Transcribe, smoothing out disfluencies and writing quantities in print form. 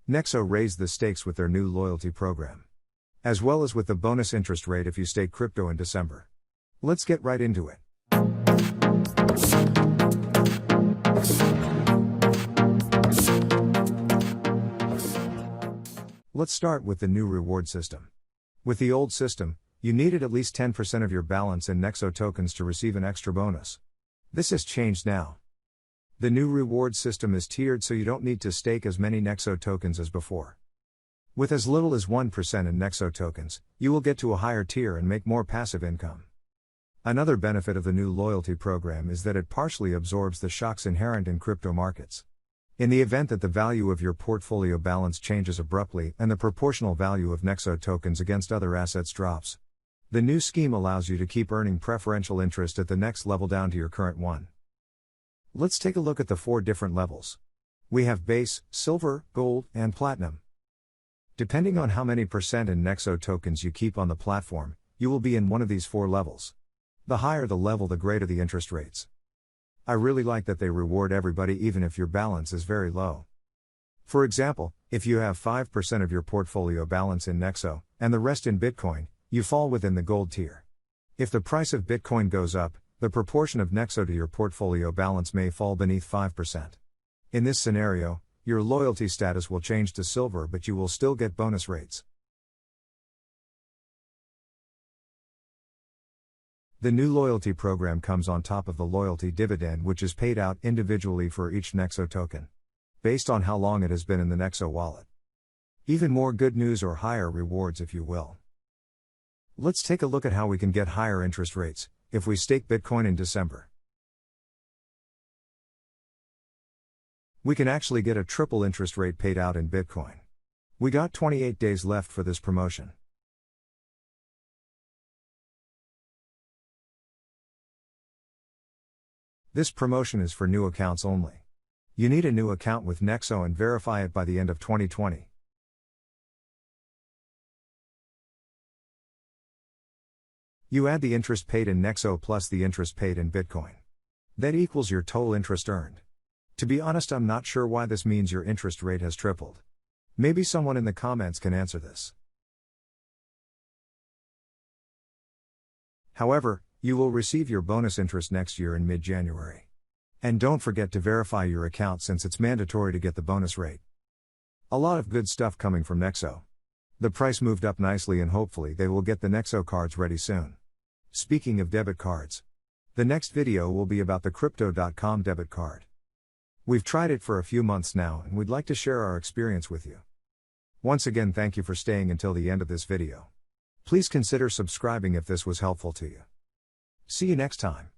Nexo raised the stakes with their new loyalty program, as well as with the bonus interest rate if you stake crypto in December. Let's get right into it. Let's start with the new reward system. With the old system, you needed at least 10% of your balance in Nexo tokens to receive an extra bonus. This has changed now. The new reward system is tiered, so you don't need to stake as many Nexo tokens as before. With as little as 1% in Nexo tokens, you will get to a higher tier and make more passive income. Another benefit of the new loyalty program is that it partially absorbs the shocks inherent in crypto markets. In the event that the value of your portfolio balance changes abruptly and the proportional value of Nexo tokens against other assets drops, the new scheme allows you to keep earning preferential interest at the next level down to your current one. Let's take a look at the 4 different levels. We have base, silver, gold, and platinum. Depending on how many percent in Nexo tokens you keep on the platform, you will be in one of these 4 levels. The higher the level, the greater the interest rates. I really like that they reward everybody even if your balance is very low. For example, if you have 5% of your portfolio balance in Nexo, and the rest in Bitcoin, you fall within the gold tier. If the price of Bitcoin goes up, the proportion of Nexo to your portfolio balance may fall beneath 5%. In this scenario, your loyalty status will change to silver, but you will still get bonus rates. The new loyalty program comes on top of the loyalty dividend, which is paid out individually for each Nexo token, based on how long it has been in the Nexo wallet. Even more good news, or higher rewards if you will. Let's take a look at how we can get higher interest rates if we stake Bitcoin in December. We can actually get a triple interest rate paid out in Bitcoin. We got 28 days left for this promotion. This promotion is for new accounts only. You need a new account with Nexo and verify it by the end of 2020. You add the interest paid in Nexo plus the interest paid in Bitcoin. That equals your total interest earned. To be honest, I'm not sure why this means your interest rate has tripled. Maybe someone in the comments can answer this. However, you will receive your bonus interest next year in mid-January. And don't forget to verify your account, since it's mandatory to get the bonus rate. A lot of good stuff coming from Nexo. The price moved up nicely, and hopefully they will get the Nexo cards ready soon. Speaking of debit cards, the next video will be about the Crypto.com debit card. We've tried it for a few months now, and we'd like to share our experience with you. Once again, thank you for staying until the end of this video. Please consider subscribing if this was helpful to you. See you next time.